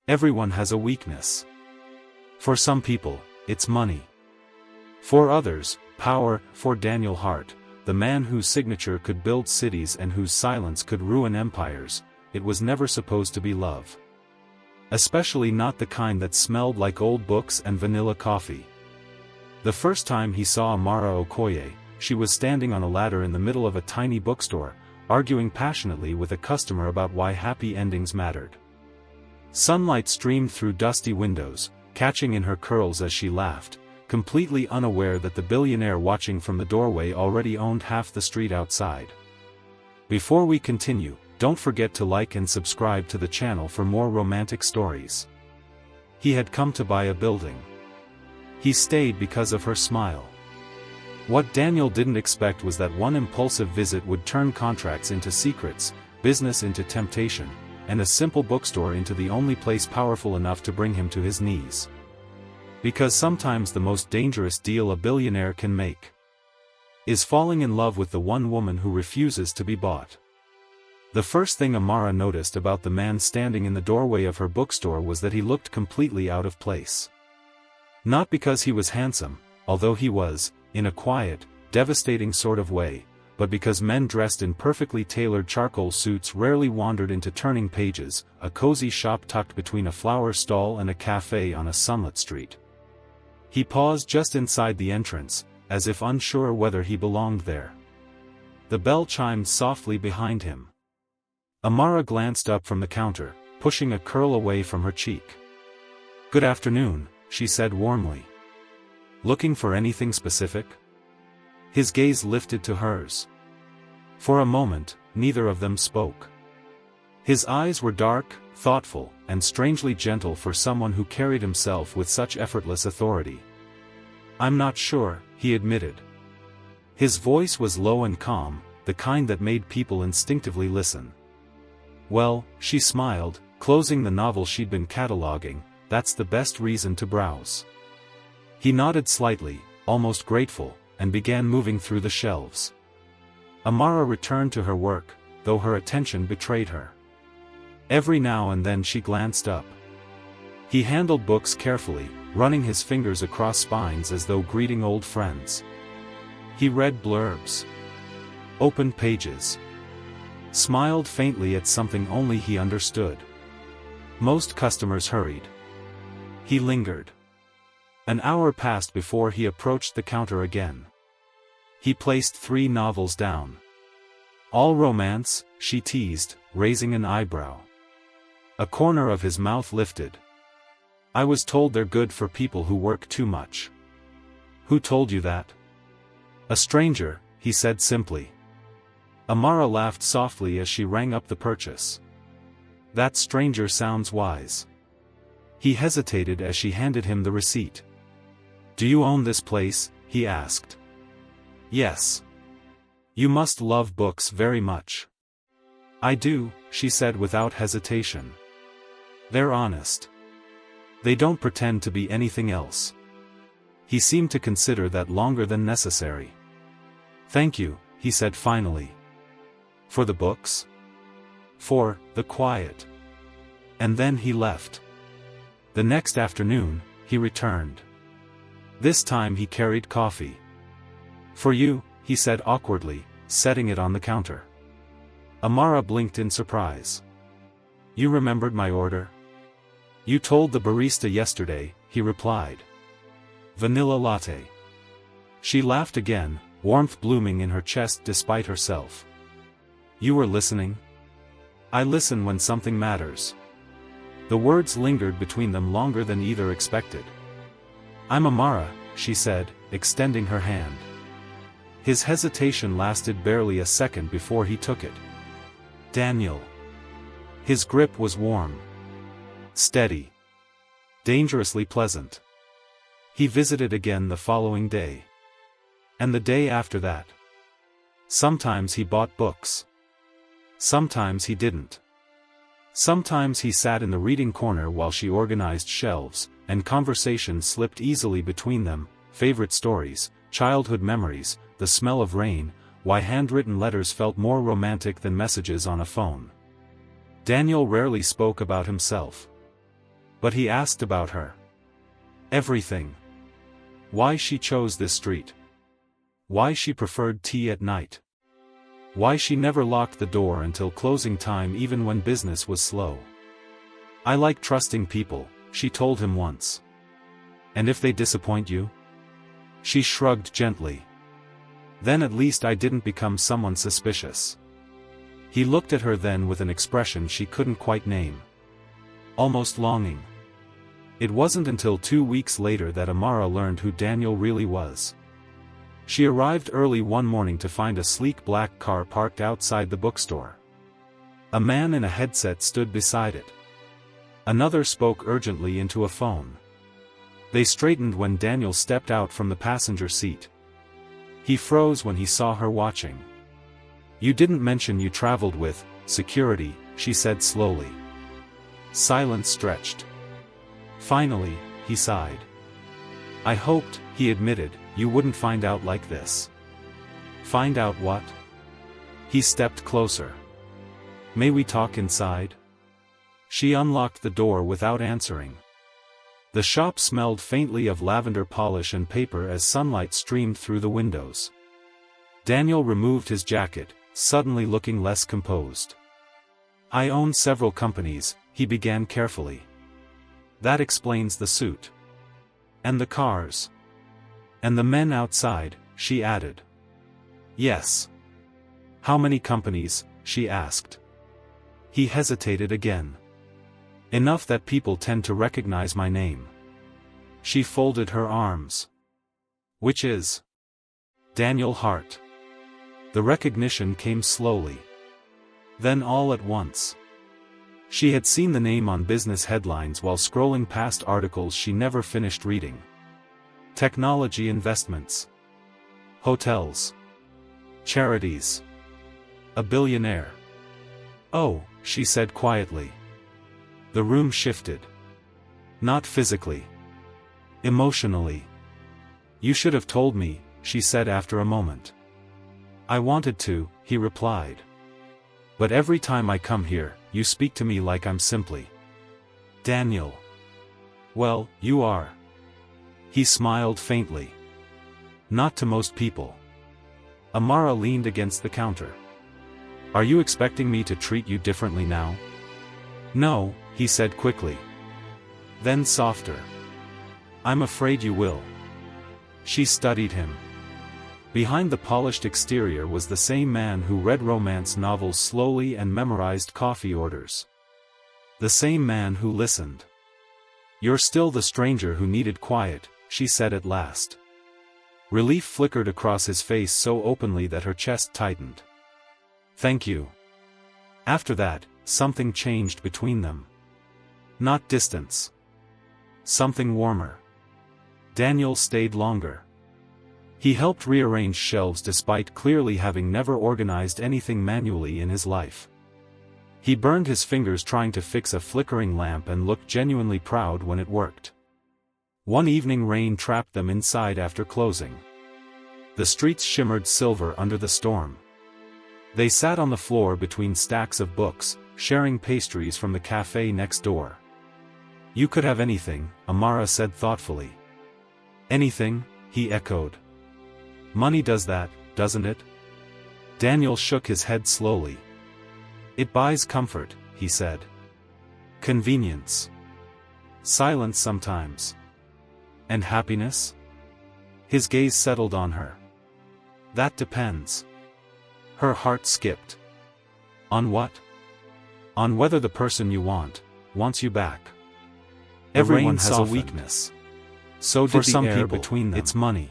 Everyone has a weakness. For some people, it's money. For others, power. For Daniel Hart, the man whose signature could build cities and whose silence could ruin empires, it was never supposed to be love. Especially not the kind that smelled like old books and vanilla coffee. The first time he saw Amara Okoye, she was standing on a ladder in the middle of a tiny bookstore, arguing passionately with a customer about why happy endings mattered. Sunlight streamed through dusty windows, catching in her curls as she laughed, completely unaware that the billionaire watching from the doorway already owned half the street outside. Before we continue, don't forget to like and subscribe to the channel for more romantic stories. He had come to buy a building. He stayed because of her smile. What Daniel didn't expect was that one impulsive visit would turn contracts into secrets, business into temptation, and a simple bookstore into the only place powerful enough to bring him to his knees. Because sometimes the most dangerous deal a billionaire can make is falling in love with the one woman who refuses to be bought. The first thing Amara noticed about the man standing in the doorway of her bookstore was that he looked completely out of place. Not because he was handsome, although he was, in a quiet, devastating sort of way, but because men dressed in perfectly tailored charcoal suits rarely wandered into Turning Pages, a cozy shop tucked between a flower stall and a cafe on a sunlit street. He paused just inside the entrance, as if unsure whether he belonged there. The bell chimed softly behind him. Amara glanced up from the counter, pushing a curl away from her cheek. "Good afternoon," she said warmly. "Looking for anything specific?" His gaze lifted to hers. For a moment, neither of them spoke. His eyes were dark, thoughtful, and strangely gentle for someone who carried himself with such effortless authority. "I'm not sure," he admitted. His voice was low and calm, the kind that made people instinctively listen. "Well," she smiled, closing the novel she'd been cataloging, "that's the best reason to browse." He nodded slightly, almost grateful, and began moving through the shelves. Amara returned to her work, though her attention betrayed her. Every now and then she glanced up. He handled books carefully, running his fingers across spines as though greeting old friends. He read blurbs, opened pages, smiled faintly at something only he understood. Most customers hurried. He lingered. An hour passed before he approached the counter again. He placed 3 novels down. "All romance?" she teased, raising an eyebrow. A corner of his mouth lifted. "I was told they're good for people who work too much." "Who told you that?" "A stranger," he said simply. Amara laughed softly as she rang up the purchase. "That stranger sounds wise." He hesitated as she handed him the receipt. "Do you own this place?" he asked. "Yes." "You must love books very much." "I do," she said without hesitation. "They're honest. They don't pretend to be anything else." He seemed to consider that longer than necessary. "Thank you," he said finally. "For the books?" "For the quiet." And then he left. The next afternoon, he returned. This time he carried coffee. "For you," he said awkwardly, setting it on the counter. Amara blinked in surprise. "You remembered my order?" "You told the barista yesterday," he replied. "Vanilla latte." She laughed again, warmth blooming in her chest despite herself. "You were listening?" "I listen when something matters." The words lingered between them longer than either expected. "I'm Amara," she said, extending her hand. His hesitation lasted barely a second before he took it. "Daniel." His grip was warm, steady, dangerously pleasant. He visited again the following day. And the day after that. Sometimes he bought books. Sometimes he didn't. Sometimes he sat in the reading corner while she organized shelves, and conversation slipped easily between them, favorite stories, childhood memories, the smell of rain, why handwritten letters felt more romantic than messages on a phone. Daniel rarely spoke about himself. But he asked about her. Everything. Why she chose this street. Why she preferred tea at night. Why she never locked the door until closing time even when business was slow. I like trusting people, she told him once. And if they disappoint you? She shrugged gently. Then at least I didn't become someone suspicious. He looked at her then with an expression she couldn't quite name. Almost longing. It wasn't until 2 weeks later that Amara learned who Daniel really was. She arrived early one morning to find a sleek black car parked outside the bookstore. A man in a headset stood beside it. Another spoke urgently into a phone. They straightened when Daniel stepped out from the passenger seat. He froze when he saw her watching. "You didn't mention you traveled with security," she said slowly. Silence stretched. Finally, he sighed. "I hoped," he admitted, "you wouldn't find out like this." "Find out what?" He stepped closer. "May we talk inside?" She unlocked the door without answering. The shop smelled faintly of lavender polish and paper as sunlight streamed through the windows. Daniel removed his jacket, suddenly looking less composed. "I own several companies," he began carefully. "That explains the suit. And the cars. And the men outside," she added. "Yes." "How many companies?" she asked. He hesitated again. "Enough that people tend to recognize my name." She folded her arms. "Which is?" "Daniel Hart." The recognition came slowly. Then all at once. She had seen the name on business headlines while scrolling past articles she never finished reading. Technology investments. Hotels. Charities. A billionaire. "Oh," she said quietly. The room shifted. Not physically. Emotionally. "You should have told me," she said after a moment. "I wanted to," he replied. "But every time I come here, you speak to me like I'm simply Daniel." "Well, you are." He smiled faintly. "Not to most people." Amara leaned against the counter. "Are you expecting me to treat you differently now?" "No," he said quickly. Then softer. "I'm afraid you will." She studied him. Behind the polished exterior was the same man who read romance novels slowly and memorized coffee orders. The same man who listened. "You're still the stranger who needed quiet," she said at last. Relief flickered across his face so openly that her chest tightened. "Thank you." After that, something changed between them. Not distance. Something warmer. Daniel stayed longer. He helped rearrange shelves despite clearly having never organized anything manually in his life. He burned his fingers trying to fix a flickering lamp and looked genuinely proud when it worked. One evening rain trapped them inside after closing. The streets shimmered silver under the storm. They sat on the floor between stacks of books, sharing pastries from the cafe next door. "You could have anything," Amara said thoughtfully. "Anything?" he echoed. "Money does that, doesn't it?" Daniel shook his head slowly. "It buys comfort," he said. "Convenience. Silence sometimes. And happiness?" His gaze settled on her. "That depends." Her heart skipped. "On what?" "On whether the person you wants you back." Everyone has a weakness. So did the air between them. It's money.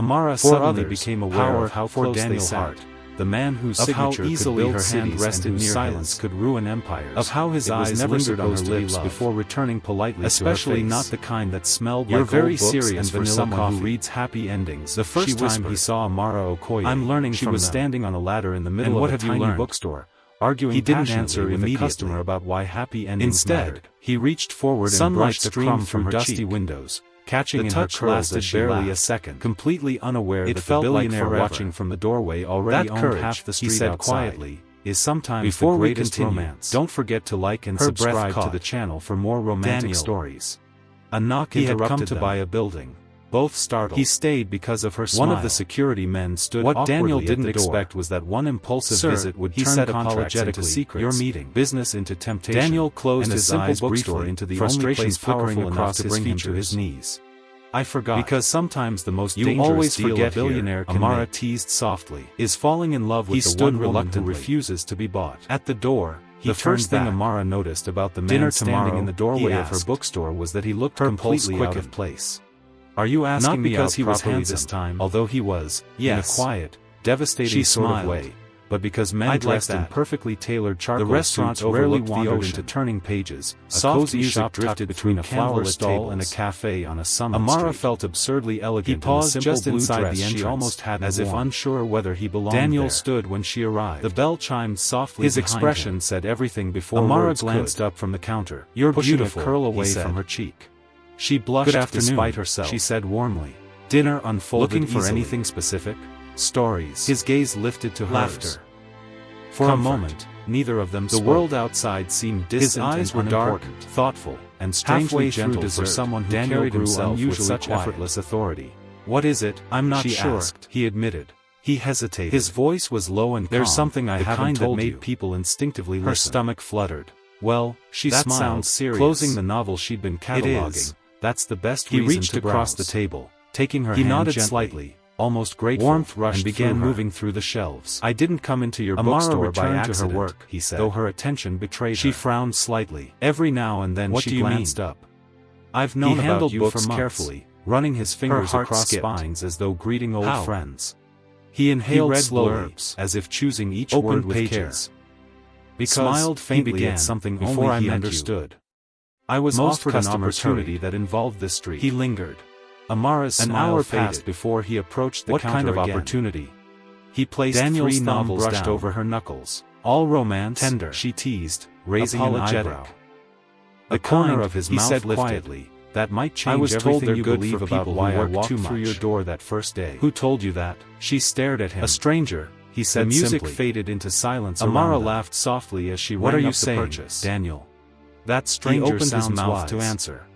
Amara suddenly became aware of how close they sat. The man whose signature could build cities and whose silence could ruin empires. Of how his eyes lingered on her lips before returning politely to her face. Especially not the kind that smelled like old books. "You're very serious for someone who reads happy endings." The first time he saw Amara Okoye, "I'm learning she was standing on a ladder in the middle of a tiny bookstore, arguing he didn't answer with a customer about why happy endings mattered. He reached forward and brushed a crumb from dusty windows, catching in her curls as barely a second, completely unaware that the billionaire watching from the doorway already owned half the street outside. He said quietly, is sometimes the greatest romance. Don't forget to like and subscribe to the channel for more romantic stories. A knock interrupted them. He had come to buy a building. Both startled. He stayed because of her smile. One of the security men stood awkwardly at the door. What Daniel didn't expect was that one impulsive visit would turn contracts into secrets, your meeting, business into temptation. Daniel closed his eyes briefly into the only place flickering across to bring him to his knees. I forgot. Because sometimes the most dangerous deal a billionaire can make, Amara teased softly, is falling in love with the one woman who refuses to be bought. At the door, the first thing Amara noticed about the man standing in the doorway of her bookstore was that he looked completely out of place. Are you asking me because he was handsome this time, although he was, in a quiet, devastating sort of way, but because men dressed in perfectly tailored charcoal the restaurant rarely wandered into turning pages, soft music drifted between a flower stall and a cafe on a summer Amara felt absurdly elegant. He paused just inside the entrance, she almost had as if unsure whether he belonged Daniel there. Stood when she arrived. The bell chimed softly. His expression said everything before Amara glanced up from the counter, you're beautiful, a curl away from her cheek. She blushed despite herself. She said warmly. Dinner unfolded Looking for easily. Anything specific? Stories. His gaze lifted to laughter. For a moment, neither of them spoke. The world outside seemed distant. His eyes were dark, thoughtful, and strangely gentle for someone who carried himself with such effortless authority. What is it? I'm not sure. Asked. He admitted. He hesitated. His voice was low and calm. There's something I haven't told you. That made people instinctively listen. Her stomach fluttered. Well, she smiled, sounds serious. Closing the novel she'd been cataloging. That's the best reason to browse. He reached across the table, taking her hand gently. He nodded slightly, almost grateful. Warmth rushed and began moving through the shelves. I didn't come into your bookstore by accident, to her work, he said, though her attention betrayed her. She frowned slightly. Every now and then she glanced up. I've known about you for months. Carefully, running his fingers across spines as though greeting old friends. He inhaled slowly, as if choosing each word with care. Because smiled faintly at something before I understood. I was offered an opportunity that involved this street. He lingered. Amara's smile passed before he approached the counter again. What kind of opportunity? He placed Daniel's 3 novels brushed over her knuckles. All romance, tender, she teased, raising an eyebrow. The corner of his mouth said quietly, that might change everything you believe about why I walked through your door that first day. Who told you that? She stared at him. A stranger, he said simply. The music faded into silence. Amara laughed softly as she rang up the purchase. Daniel. That stranger opened his mouth to answer.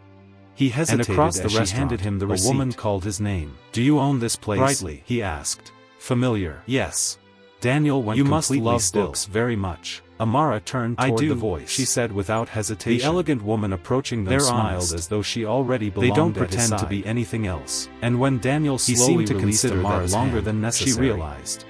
He hesitated and across the restaurant, she handed him the receipt. A woman called his name. Do you own this place? Brightly, he asked. Familiar. Yes. Daniel went completely still. You must love books very much. Amara turned toward the voice. She said without hesitation. The elegant woman approaching them smiled as though she already belonged. They don't pretend to be anything else. And when Daniel slowly to consider Amara's longer than necessary, she realized.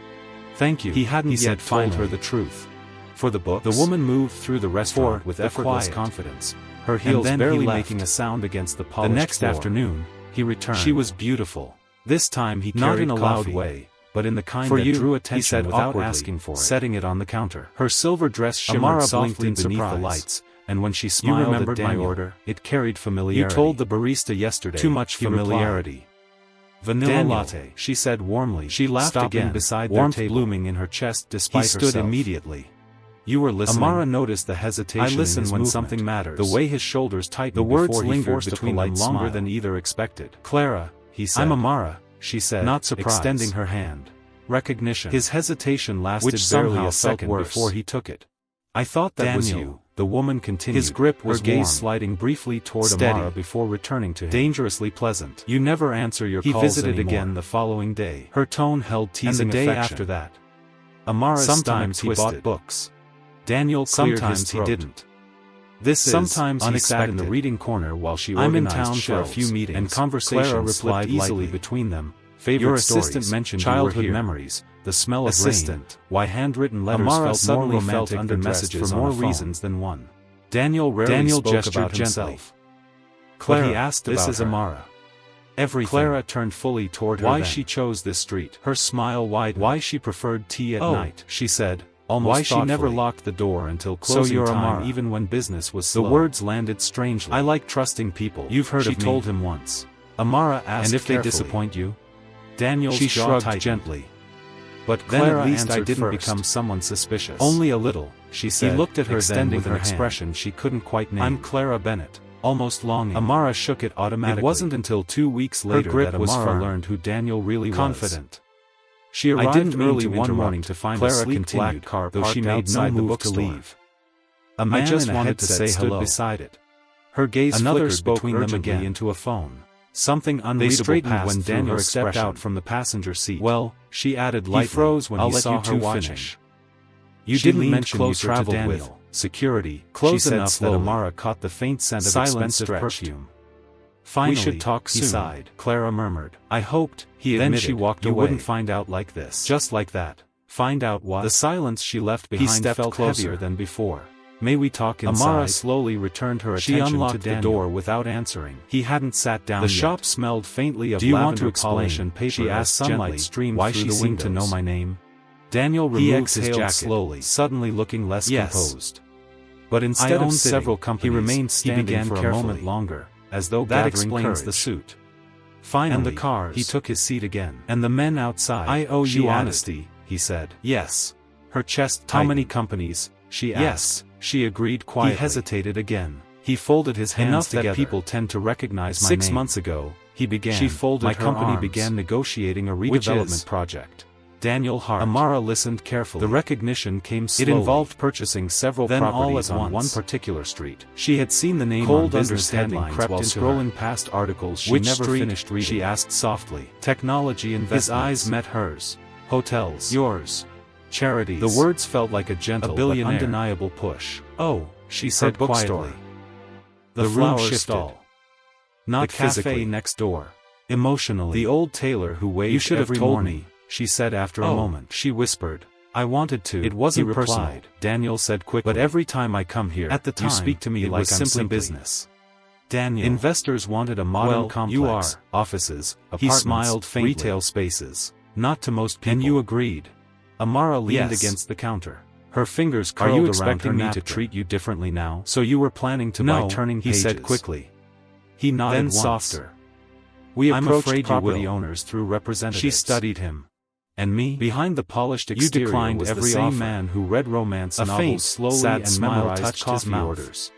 Thank you. He hadn't yet told her the truth. For the books, the woman moved through the restaurant with effortless confidence, her heels barely making a sound against the polished floor. The next afternoon, he returned. She was beautiful. This time he carried not in a loud way, but in the kind that drew attention, he said without asking for it, setting it on the counter. Her silver dress shimmered softly beneath the lights, and when she smiled at Daniel, my order, it carried familiarity. You told the barista yesterday. Too much familiarity. Vanilla latte, she said warmly. She laughed again beside their table, blooming in her chest despite herself. He stood immediately. You were listening. Amara noticed the hesitation. I listen when something matters. The way his shoulders tightened. The words lingered between them longer than either expected. Clara, he said. I'm Amara, she said, not surprised, extending her hand. Recognition. His hesitation lasted barely a second before he took it. I thought that was you. The woman continued. His grip was warm, sliding briefly toward Amara before returning to him. Dangerously pleasant. You never answer your calls. He visited again the following day. Her tone held teasing affection. And the day after that. Amara's sometimes he bought books. Daniel cleared his throat. He didn't. This sometimes he sat in the reading corner while she organized. I'm in town for a few meetings, and conversation slipped easily between them. Favorite your assistant mentioned childhood memories, the smell of rain, why handwritten letters felt more romantic under messages for more reasons than one. Daniel rarely spoke about himself. Clara, he asked this is Amara. Everything. Clara turned fully toward her. Why she chose this street. Her smile widened. Why she preferred tea at night. She said. Almost why she never locked the door until closing time Amara. Even when business was slow. The words landed strangely. I like trusting people. You've heard of me. She told him once. Amara asked and if carefully. They disappoint you? Daniel's she shrugged tightened. Gently. But then at least I didn't become someone suspicious. Only a little, she said. He looked at her extending with an expression she couldn't quite name. I'm Clara Bennett. Almost longing. Amara shook it automatically. It wasn't until 2 weeks later that Amara learned who Daniel really was. Confident. She arrived early one morning to find a sleek black car though she made no move to leave. A man just wanted to say hello beside it. Her gaze flickered between them again into a phone. Something unreadable passed when Daniel stepped out from the passenger seat. Well, she added lightly. He froze when he saw her watching. You didn't mention you traveled with security. Close enough that Amara caught the faint scent of expensive perfume. Finally, we should talk soon, he sighed. Clara murmured. I hoped, he admitted, then she walked away. You wouldn't find out like this. Just like that. Find out what? The silence she left behind felt heavier than before. May we talk inside? Amara slowly returned her attention to Daniel. She unlocked the door without answering. He hadn't sat down yet. The shop smelled faintly of lavender polish and paper. She asked sunlight streamed through the windows. Why she seemed to know my name? Daniel removed his jacket slowly, suddenly looking less composed. But instead of several companies, he remained standing for a moment longer, as though that explains the suit. Finally, and the cars. He took his seat again. And the men outside. I owe you honesty, he said. Yes. Her chest tightened. How many companies? She asked. Yes, she agreed quietly. He hesitated again. He folded his hands together. Enough that people tend to recognize my name. 6 months ago, he began. She folded her company arms. Began negotiating a redevelopment project. Daniel Hart. Amara listened carefully. The recognition came slowly. It involved purchasing several properties on one particular street. She had seen the name on business headlines while scrolling past articles she never finished reading. She asked softly. Technology investments. His eyes met hers. Hotels. Yours. Charities. The words felt like a gentle but undeniable push. Oh, she said quietly. The room shifted. Not the cafe next door. Emotionally. The old tailor who waved you should have told me. She said after a moment. She whispered. I wanted to. It wasn't personal, Daniel said quickly. But every time I come here, at the time, you speak to me like I'm simply business. Daniel. Investors wanted a modern complex. You are. Offices, apartments, he smiled faintly. Retail spaces. Not to most people. And you agreed. Amara leaned against the counter. Her fingers curled around her napkin. Are you expecting me to treat you differently now? So you were planning to buy turning pages? He said quickly. He nodded then once. Softer. We approached property owners through representatives. She studied him. And me? Behind the polished exterior declined was every the same man who read romance novels slowly sad and memorized coffee orders.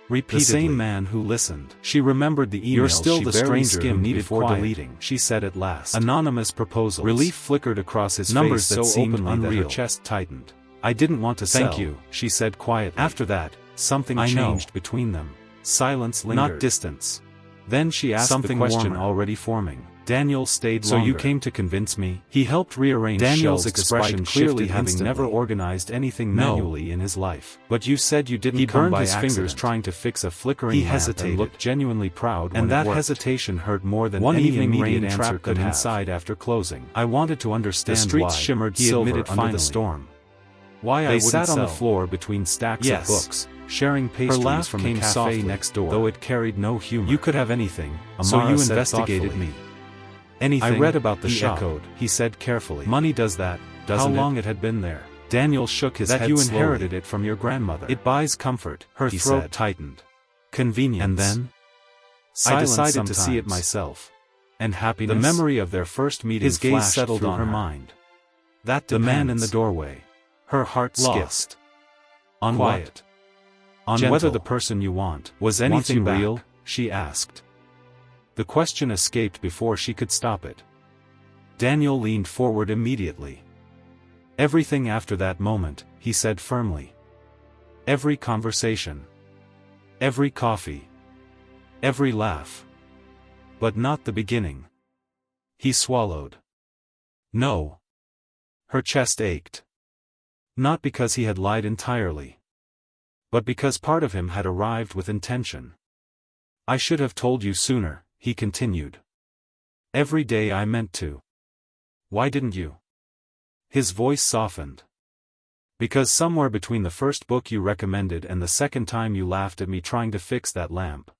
Repeatedly. The same man who listened. She remembered the emails. You're still the stranger who needed before deleting, she said at last. Anonymous proposals. Relief flickered across his face that seemed unreal. That her chest tightened. I didn't want to thank you, she said quietly. After that, something changed between them. Silence lingered. Not distance. Then she asked something the question already forming. Daniel stayed longer. So you came to convince me? He helped rearrange Daniel's expression clearly having never organized anything manually in his life. But you said you didn't come by accident. He burned his fingers trying to fix a flickering lamp and looked genuinely proud when it worked. And that hesitation hurt more than any immediate answer could inside after closing. I wanted to understand why. The streets shimmered silver under the storm. Why I wouldn't sell. They sat on the floor between stacks of books, sharing pastries from the cafe next door. Though it carried no humor. You could have anything, so you investigated me. Anything, I read about the shop, echoed. He said carefully. Money does that, doesn't it? How long it had been there. Daniel shook his head slowly. That you inherited it from your grandmother. It buys comfort, her throat tightened. Convenience. And then? I decided to see it myself. And happiness. The memory of their first meeting his gaze settled on her mind. That depends. The man in the doorway. Her heart skipped. On quiet. What? On gentle. Whether the person you want was anything real, she asked. The question escaped before she could stop it. Daniel leaned forward immediately. Everything after that moment, he said firmly. Every conversation. Every coffee. Every laugh. But not the beginning. He swallowed. No. Her chest ached. Not because he had lied entirely. But because part of him had arrived with intention. I should have told you sooner, he continued. Every day I meant to. Why didn't you? His voice softened. Because somewhere between the first book you recommended and the second time you laughed at me trying to fix that lamp,